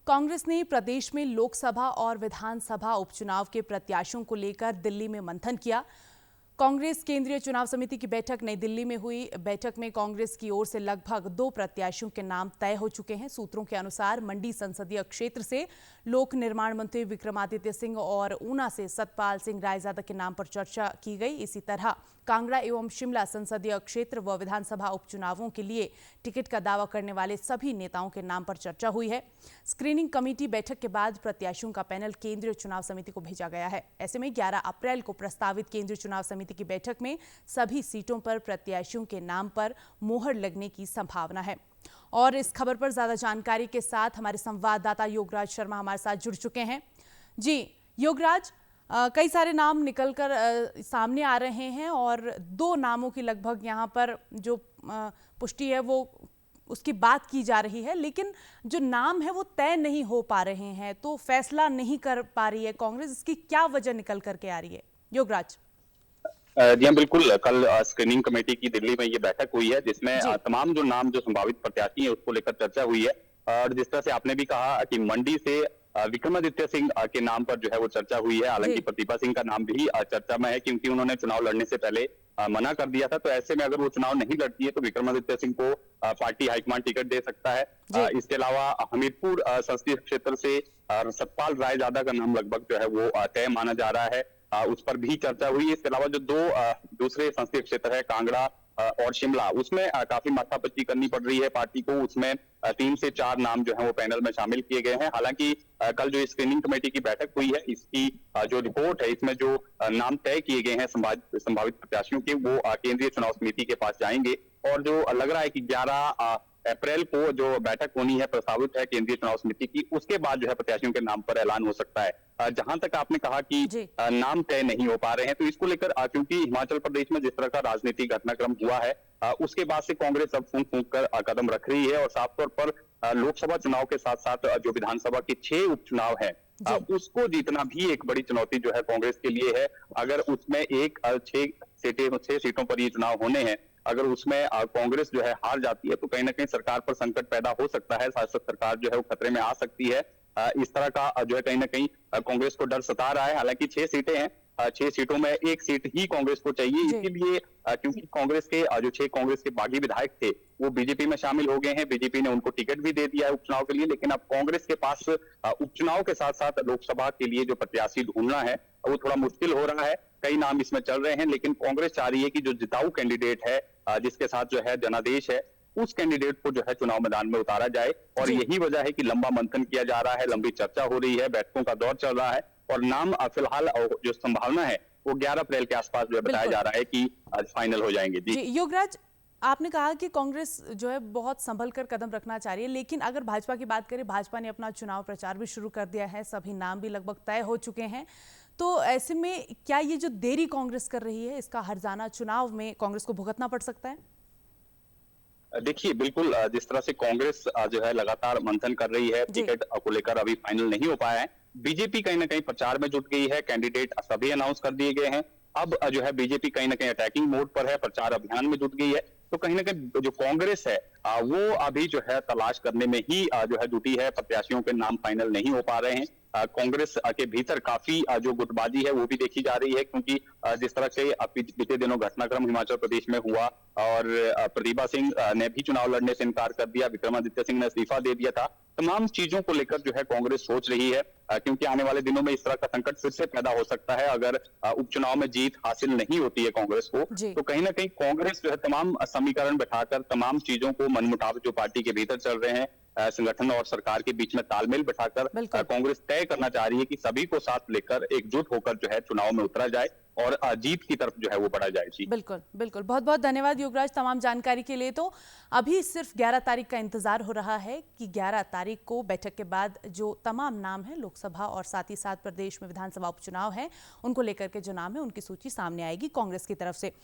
कांग्रेस ने प्रदेश में लोकसभा और विधानसभा उपचुनाव के प्रत्याशियों को लेकर दिल्ली में मंथन किया। कांग्रेस केंद्रीय चुनाव समिति की बैठक नई दिल्ली में हुई। बैठक में कांग्रेस की ओर से लगभग 2 प्रत्याशियों के नाम तय हो चुके हैं। सूत्रों के अनुसार मंडी संसदीय क्षेत्र से लोक निर्माण मंत्री विक्रमादित्य सिंह और ऊना से सतपाल सिंह रायजादा के नाम पर चर्चा की गई। इसी तरह कांगड़ा एवं शिमला संसदीय क्षेत्र व विधानसभा उपचुनावों के लिए टिकट का दावा करने वाले सभी नेताओं के नाम पर चर्चा हुई है। स्क्रीनिंग कमेटी बैठक के बाद प्रत्याशियों का पैनल केंद्रीय चुनाव समिति को भेजा गया है। ऐसे में 11 अप्रैल को प्रस्तावित केंद्रीय चुनाव समिति की बैठक में सभी सीटों पर प्रत्याशियों के नाम पर मोहर लगने की संभावना है। और इस खबर पर ज्यादा जानकारी के साथ हमारे संवाददाता योगराज शर्मा हमारे साथ जुड़ चुके हैं। जी योगराज, कई सारे नाम निकलकर सामने आ रहे हैं और 2 नामों की लगभग यहाँ पर जो पुष्टि है वो उसकी बात की जा रही है, लेकिन जो नाम है वो तय नहीं हो पा रहे हैं, तो फैसला नहीं कर पा रही है कांग्रेस। इसकी क्या वजह निकल करके आ रही है योगराज? जी हाँ, बिल्कुल। कल स्क्रीनिंग कमेटी की दिल्ली में ये बैठक हुई है, जिसमें तमाम जो नाम जो संभावित प्रत्याशी है उसको लेकर चर्चा हुई है। और जिस तरह से आपने भी कहा कि मंडी से विक्रमादित्य सिंह के नाम पर जो है वो चर्चा हुई है। हालांकि प्रतिभा सिंह का नाम भी चर्चा में है, क्योंकि उन्होंने चुनाव लड़ने से पहले मना कर दिया था। तो ऐसे में अगर वो चुनाव नहीं लड़ती है तो विक्रमादित्य सिंह को पार्टी हाईकमान टिकट दे सकता है। इसके अलावा हमीरपुर संसदीय क्षेत्र से सतपाल रायजादा का नाम लगभग जो है वो तय माना जा रहा है। उस पर भी चर्चा हुई। इसके अलावा जो 2 दूसरे संसदीय क्षेत्र है कांगड़ा और शिमला, उसमें काफी माथापच्ची करनी पड़ रही है पार्टी को। उसमें 3 से 4 नाम जो है वो पैनल में शामिल किए गए हैं। हालांकि कल जो स्क्रीनिंग कमेटी की बैठक हुई है, इसकी जो रिपोर्ट है, इसमें जो नाम तय किए गए हैं संभावित प्रत्याशियों के, वो केंद्रीय चुनाव समिति के पास जाएंगे। और जो लग रहा है कि 11 अप्रैल को जो बैठक होनी है, प्रस्तावित है केंद्रीय चुनाव समिति की, उसके बाद जो है प्रत्याशियों के नाम पर ऐलान हो सकता है। जहां तक आपने कहा कि नाम तय नहीं हो पा रहे हैं, तो इसको लेकर क्योंकि हिमाचल प्रदेश में जिस तरह का राजनीतिक घटनाक्रम हुआ है, उसके बाद से कांग्रेस अब फूंक फूंक कर कदम रख रही है। और साफ तौर पर लोकसभा चुनाव के साथ साथ जो विधानसभा के 6 उपचुनाव है, उसको जीतना भी एक बड़ी चुनौती जो है कांग्रेस के लिए है। अगर उसमें 6 सीटों पर ये चुनाव होने हैं, अगर उसमें कांग्रेस जो है हार जाती है तो कहीं ना कहीं सरकार पर संकट पैदा हो सकता है। शासक सरकार जो है वो खतरे में आ सकती है। इस तरह का जो है कहीं ना कहीं कांग्रेस को डर सता रहा है। हालांकि 6 सीटें हैं, 6 सीटों में 1 सीट ही कांग्रेस को चाहिए। इसीलिए क्योंकि कांग्रेस के जो 6 कांग्रेस के बागी विधायक थे वो बीजेपी में शामिल हो गए हैं। बीजेपी ने उनको टिकट भी दे दिया है उपचुनाव के लिए। लेकिन अब कांग्रेस के पास उपचुनाव के साथ साथ लोकसभा के लिए जो प्रत्याशी ढूंढना है वो थोड़ा मुश्किल हो रहा है। कई नाम इसमें चल रहे हैं, लेकिन कांग्रेस चाह रही है कि जो जिताऊ कैंडिडेट है, जिसके साथ जो है जनादेश है, उस कैंडिडेट को जो है चुनाव मैदान में उतारा जाए। और यही वजह है कि लंबा मंथन किया जा रहा है, लंबी चर्चा हो रही है, बैठकों का दौर चल रहा है। और नाम फिलहाल जो संभावना है वो 11 अप्रैल के आसपास जो है बताया जा रहा है कि फाइनल हो जाएंगे। जी योगराज, आपने कहा कि कांग्रेस जो है बहुत संभल कर कदम रखना चाह रही है, लेकिन अगर भाजपा की बात करें, भाजपा ने अपना चुनाव प्रचार भी शुरू कर दिया है, सभी नाम भी लगभग तय हो चुके हैं। तो ऐसे में क्या ये जो देरी कांग्रेस कर रही है, इसका हर्जाना चुनाव में कांग्रेस को भुगतना पड़ सकता है? देखिए, बिल्कुल जिस तरह से कांग्रेस जो है लगातार मंथन कर रही है, टिकट को लेकर अभी फाइनल नहीं हो पाया है। बीजेपी कहीं ना कहीं प्रचार में जुट गई है, कैंडिडेट सभी अनाउंस कर दिए गए हैं। अब जो है बीजेपी कहीं ना कहीं अटैकिंग मोड पर है, प्रचार अभियान में जुट गई है। तो कहीं ना कहीं जो कांग्रेस है वो अभी जो है तलाश करने में ही जो है जुटी है। प्रत्याशियों के नाम फाइनल नहीं हो पा रहे हैं। कांग्रेस के भीतर काफी जो गुटबाजी है वो भी देखी जा रही है, क्योंकि जिस तरह से बीते दिनों घटनाक्रम हिमाचल प्रदेश में हुआ और प्रतिभा सिंह ने भी चुनाव लड़ने से इनकार कर दिया, विक्रमादित्य सिंह ने इस्तीफा दे दिया था। तमाम चीजों को लेकर जो है कांग्रेस सोच रही है, क्योंकि आने वाले दिनों में इस तरह का संकट फिर से पैदा हो सकता है। अगर उपचुनाव में जीत हासिल नहीं होती है कांग्रेस को, तो कहीं ना कहीं कांग्रेस जो है तमाम समीकरण बैठाकर, तमाम चीजों को मनमुटाव जो पार्टी के भीतर चल रहे हैं, संगठन और सरकार के बीच में तालमेल बैठाकर कांग्रेस तय करना चाह रही है कि सभी को साथ लेकर एकजुट होकर जो है चुनाव में उतरा जाए और जीत की तरफ जो है वो बढ़ा जाए। जी बिल्कुल बिल्कुल, बहुत बहुत धन्यवाद योगराज तमाम जानकारी के लिए। तो अभी सिर्फ 11 तारीख का इंतजार हो रहा है कि 11 तारीख को बैठक के बाद जो तमाम नाम है लोकसभा और साथ ही साथ प्रदेश में विधानसभा उपचुनाव है, उनको लेकर के जो नाम है उनकी सूची सामने आएगी कांग्रेस की तरफ से।